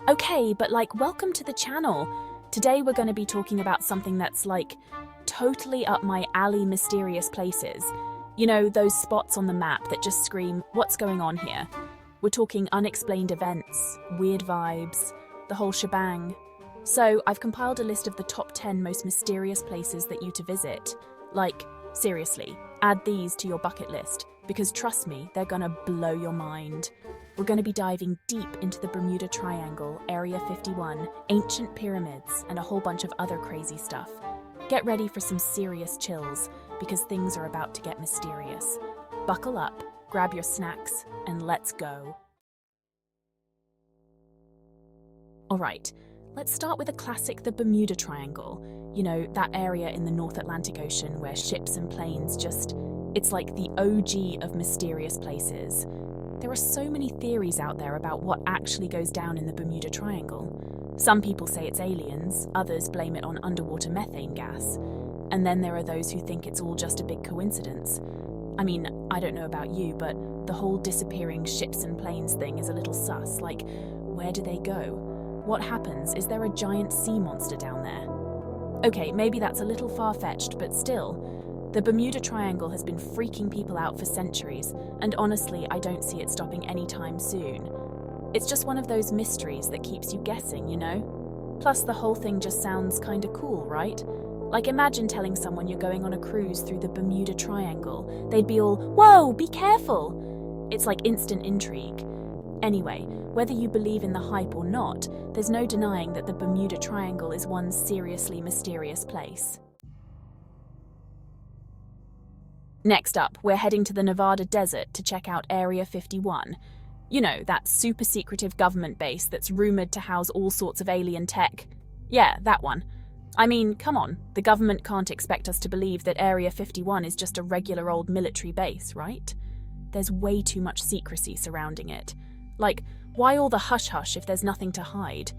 Okay, but welcome to the channel. Today we're going to be talking about something that's totally up my alley, mysterious places. You know, those spots on the map that just scream, what's going on here? We're talking unexplained events, weird vibes, the whole shebang. So I've compiled a list of the top 10 most mysterious places that you to visit. Seriously, add these to your bucket list, because trust me, they're gonna blow your mind. We're going to be diving deep into the Bermuda Triangle, Area 51, ancient pyramids, and a whole bunch of other crazy stuff. Get ready for some serious chills, because things are about to get mysterious. Buckle up, grab your snacks, and let's go. Alright, let's start with a classic, the Bermuda Triangle. You know, that area in the North Atlantic Ocean where ships and planes it's like the OG of mysterious places. There are so many theories out there about what actually goes down in the Bermuda Triangle. Some people say it's aliens, others blame it on underwater methane gas. And then there are those who think it's all just a big coincidence. I mean, I don't know about you, but the whole disappearing ships and planes thing is a little sus. Where do they go? What happens? Is there a giant sea monster down there? Okay, maybe that's a little far-fetched, but still. The Bermuda Triangle has been freaking people out for centuries, and honestly, I don't see it stopping anytime soon. It's just one of those mysteries that keeps you guessing, you know? Plus, the whole thing just sounds kinda cool, right? Imagine telling someone you're going on a cruise through the Bermuda Triangle. They'd be all, whoa, be careful! It's like instant intrigue. Anyway, whether you believe in the hype or not, there's no denying that the Bermuda Triangle is one seriously mysterious place. Next up, we're heading to the Nevada desert to check out Area 51. You know, that super secretive government base that's rumored to house all sorts of alien tech. Yeah, that one. I mean, come on, the government can't expect us to believe that Area 51 is just a regular old military base, right? There's way too much secrecy surrounding it. Why all the hush-hush if there's nothing to hide?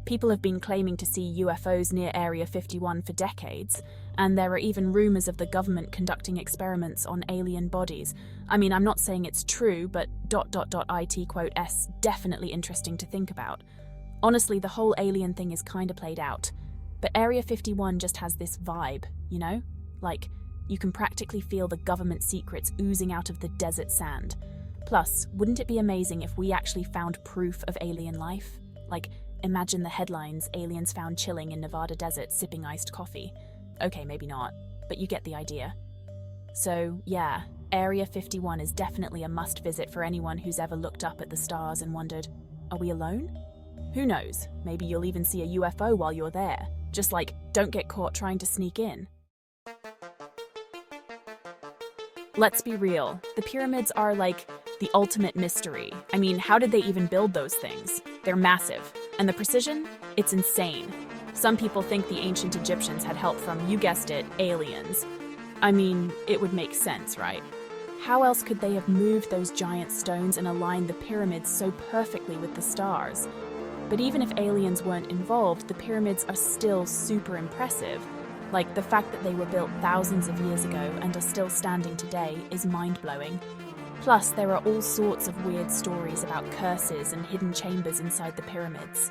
People have been claiming to see UFOs near Area 51 for decades, and there are even rumors of the government conducting experiments on alien bodies. I mean, I'm not saying it's true, but ... it definitely interesting to think about. Honestly, the whole alien thing is kinda played out. But Area 51 just has this vibe, you know? You can practically feel the government secrets oozing out of the desert sand. Plus, wouldn't it be amazing if we actually found proof of alien life? Imagine the headlines, aliens found chilling in Nevada desert sipping iced coffee. Okay, maybe not, but you get the idea. So, yeah, Area 51 is definitely a must-visit for anyone who's ever looked up at the stars and wondered, are we alone? Who knows, maybe you'll even see a UFO while you're there. Just don't get caught trying to sneak in. Let's be real, the pyramids are the ultimate mystery. I mean, how did they even build those things? They're massive. And the precision? It's insane. Some people think the ancient Egyptians had help from, you guessed it, aliens. I mean, it would make sense, right? How else could they have moved those giant stones and aligned the pyramids so perfectly with the stars? But even if aliens weren't involved, the pyramids are still super impressive. The fact that they were built thousands of years ago and are still standing today is mind-blowing. Plus, there are all sorts of weird stories about curses and hidden chambers inside the pyramids.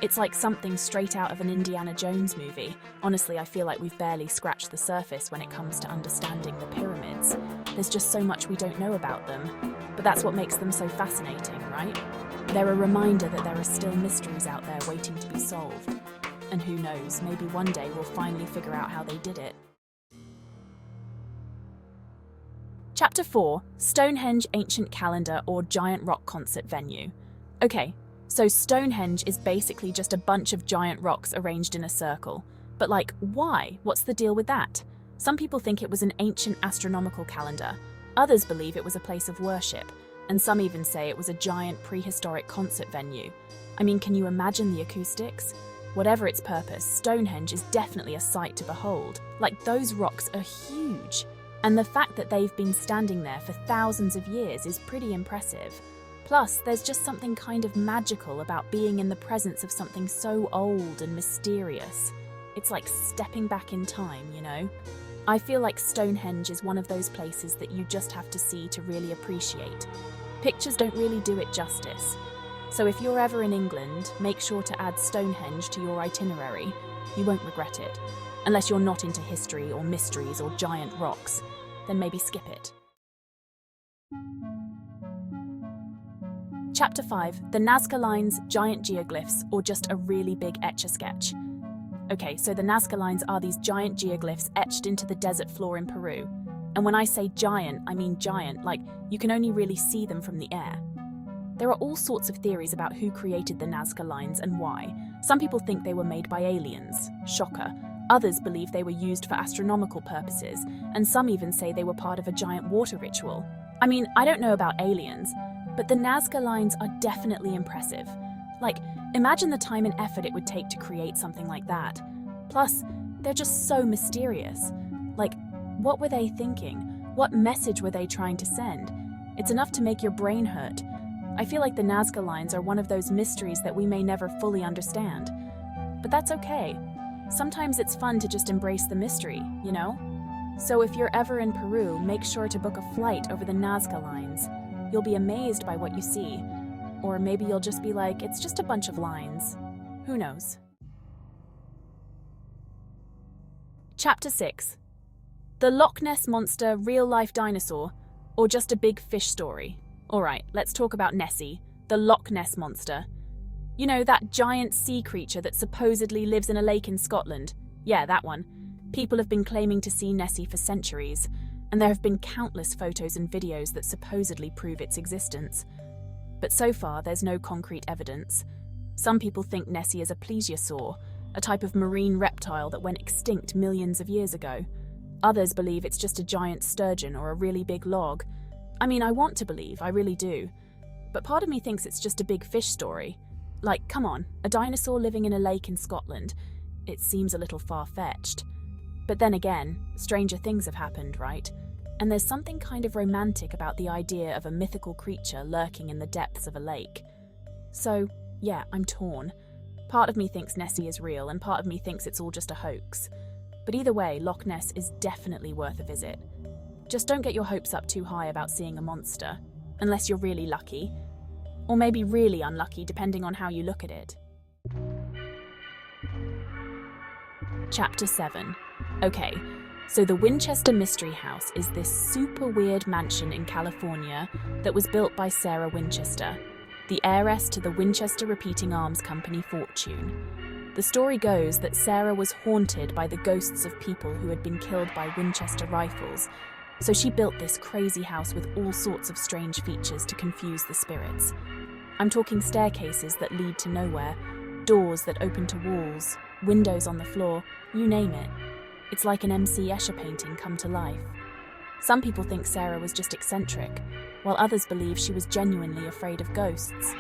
It's like something straight out of an Indiana Jones movie. Honestly, I feel like we've barely scratched the surface when it comes to understanding the pyramids. There's just so much we don't know about them. But that's what makes them so fascinating, right? They're a reminder that there are still mysteries out there waiting to be solved. And who knows, maybe one day we'll finally figure out how they did it. Chapter 4, Stonehenge Ancient Calendar or Giant Rock Concert Venue. Okay, so Stonehenge is basically just a bunch of giant rocks arranged in a circle. But why? What's the deal with that? Some people think it was an ancient astronomical calendar. Others believe it was a place of worship. And some even say it was a giant prehistoric concert venue. I mean, can you imagine the acoustics? Whatever its purpose, Stonehenge is definitely a sight to behold. Those rocks are huge. And the fact that they've been standing there for thousands of years is pretty impressive. Plus, there's just something kind of magical about being in the presence of something so old and mysterious. It's like stepping back in time, you know? I feel like Stonehenge is one of those places that you just have to see to really appreciate. Pictures don't really do it justice. So if you're ever in England, make sure to add Stonehenge to your itinerary. You won't regret it. Unless you're not into history or mysteries or giant rocks, then maybe skip it. Chapter 5, the Nazca Lines, giant geoglyphs, or just a really big etch-a-sketch. Okay, so the Nazca Lines are these giant geoglyphs etched into the desert floor in Peru. And when I say giant, I mean giant, like you can only really see them from the air. There are all sorts of theories about who created the Nazca Lines and why. Some people think they were made by aliens. Shocker. Others believe they were used for astronomical purposes, and some even say they were part of a giant water ritual. I mean, I don't know about aliens, but the Nazca Lines are definitely impressive. Like, imagine the time and effort it would take to create something like that. Plus, they're just so mysterious. Like, what were they thinking? What message were they trying to send? It's enough to make your brain hurt. I feel like the Nazca Lines are one of those mysteries that we may never fully understand. But that's okay. Sometimes it's fun to just embrace the mystery, you know? So if you're ever in Peru, make sure to book a flight over the Nazca Lines. You'll be amazed by what you see. Or maybe you'll just be like, it's just a bunch of lines. Who knows? Chapter 6. The Loch Ness Monster, real-life dinosaur, or just a big fish story? Alright, let's talk about Nessie, the Loch Ness Monster. You know, that giant sea creature that supposedly lives in a lake in Scotland? Yeah, that one. People have been claiming to see Nessie for centuries, and there have been countless photos and videos that supposedly prove its existence. But so far, there's no concrete evidence. Some people think Nessie is a plesiosaur, a type of marine reptile that went extinct millions of years ago. Others believe it's just a giant sturgeon or a really big log. I mean, I want to believe, I really do. But part of me thinks it's just a big fish story. Like, come on, a dinosaur living in a lake in Scotland. It seems a little far-fetched. But then again, stranger things have happened, right? And there's something kind of romantic about the idea of a mythical creature lurking in the depths of a lake. So, yeah, I'm torn. Part of me thinks Nessie is real, and part of me thinks it's all just a hoax. But either way, Loch Ness is definitely worth a visit. Just don't get your hopes up too high about seeing a monster, unless you're really lucky. Or maybe really unlucky, depending on how you look at it. Chapter 7. Okay, so the Winchester Mystery House is this super weird mansion in California that was built by Sarah Winchester, the heiress to the Winchester Repeating Arms Company fortune. The story goes that Sarah was haunted by the ghosts of people who had been killed by Winchester rifles, so she built this crazy house with all sorts of strange features to confuse the spirits. I'm talking staircases that lead to nowhere, doors that open to walls, windows on the floor, you name it. It's like an M.C. Escher painting come to life. Some people think Sarah was just eccentric, while others believe she was genuinely afraid of ghosts.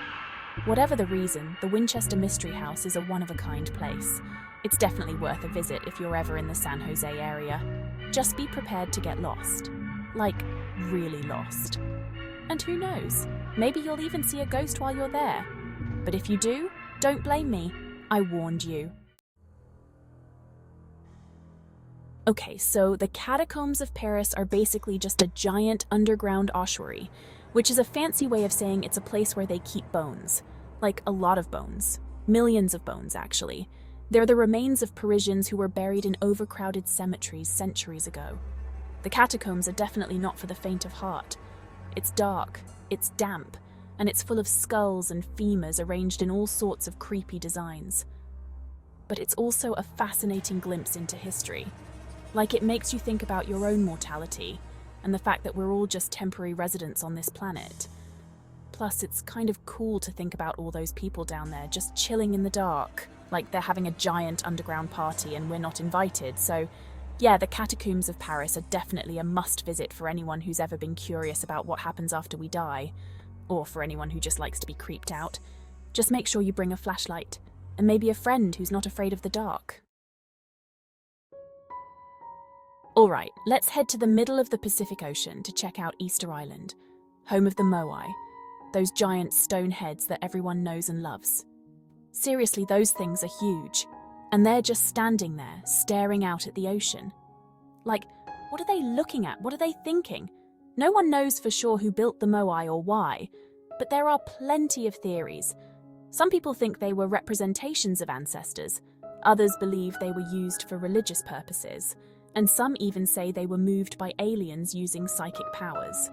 Whatever the reason, the Winchester Mystery House is a one-of-a-kind place. It's definitely worth a visit if you're ever in the San Jose area. Just be prepared to get lost. Like, really lost. And who knows, maybe you'll even see a ghost while you're there. But if you do, don't blame me. I warned you. Okay, so the Catacombs of Paris are basically just a giant underground ossuary, which is a fancy way of saying it's a place where they keep bones. Like, a lot of bones. Millions of bones, actually. They're the remains of Parisians who were buried in overcrowded cemeteries centuries ago. The catacombs are definitely not for the faint of heart. It's dark, it's damp, and it's full of skulls and femurs arranged in all sorts of creepy designs. But it's also a fascinating glimpse into history. Like, it makes you think about your own mortality, and the fact that we're all just temporary residents on this planet. Plus, it's kind of cool to think about all those people down there just chilling in the dark, like they're having a giant underground party and we're not invited. So, yeah, the Catacombs of Paris are definitely a must-visit for anyone who's ever been curious about what happens after we die, or for anyone who just likes to be creeped out. Just make sure you bring a flashlight, and maybe a friend who's not afraid of the dark. Alright, let's head to the middle of the Pacific Ocean to check out Easter Island, home of the moai, those giant stone heads that everyone knows and loves. Seriously, those things are huge, and they're just standing there, staring out at the ocean. Like, what are they looking at? What are they thinking? No one knows for sure who built the moai or why, But there are plenty of theories. Some people think they were representations of ancestors, others believe they were used for religious purposes, and some even say they were moved by aliens using psychic powers.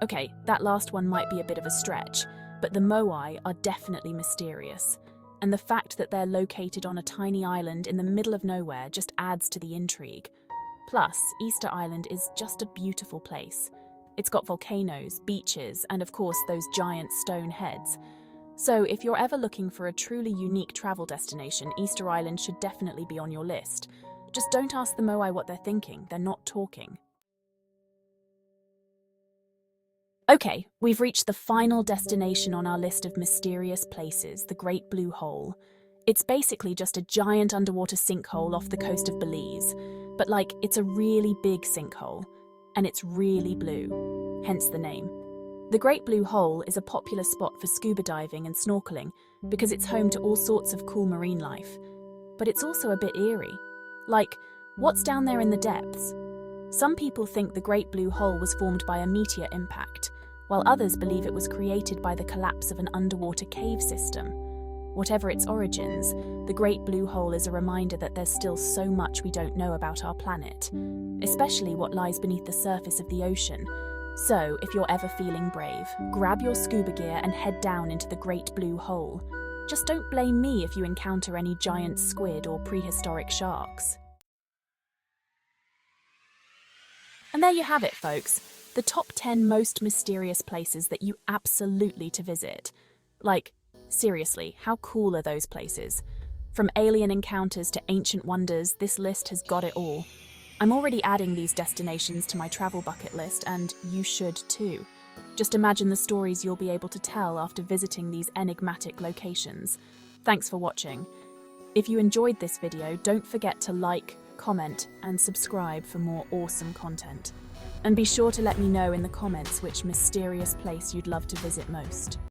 Okay, that last one might be a bit of a stretch, but the moai are definitely mysterious, and the fact that they're located on a tiny island in the middle of nowhere just adds to the intrigue. Plus, Easter Island is just a beautiful place. It's got volcanoes, beaches, and of course those giant stone heads. So if you're ever looking for a truly unique travel destination, Easter Island should definitely be on your list. Just don't ask the moai what they're thinking, they're not talking. Okay, we've reached the final destination on our list of mysterious places, the Great Blue Hole. It's basically just a giant underwater sinkhole off the coast of Belize, but it's a really big sinkhole, and it's really blue, hence the name. The Great Blue Hole is a popular spot for scuba diving and snorkeling because it's home to all sorts of cool marine life. But it's also a bit eerie. What's down there in the depths? Some people think the Great Blue Hole was formed by a meteor impact, while others believe it was created by the collapse of an underwater cave system. Whatever its origins, the Great Blue Hole is a reminder that there's still so much we don't know about our planet, especially what lies beneath the surface of the ocean. So, if you're ever feeling brave, grab your scuba gear and head down into the Great Blue Hole. Just don't blame me if you encounter any giant squid or prehistoric sharks. And there you have it, folks. The top 10 most mysterious places that you absolutely to visit. Seriously, how cool are those places? From alien encounters to ancient wonders, this list has got it all. I'm already adding these destinations to my travel bucket list, and you should too. Just imagine the stories you'll be able to tell after visiting these enigmatic locations. Thanks for watching. If you enjoyed this video, don't forget to like, comment, and subscribe for more awesome content. And be sure to let me know in the comments which mysterious place you'd love to visit most.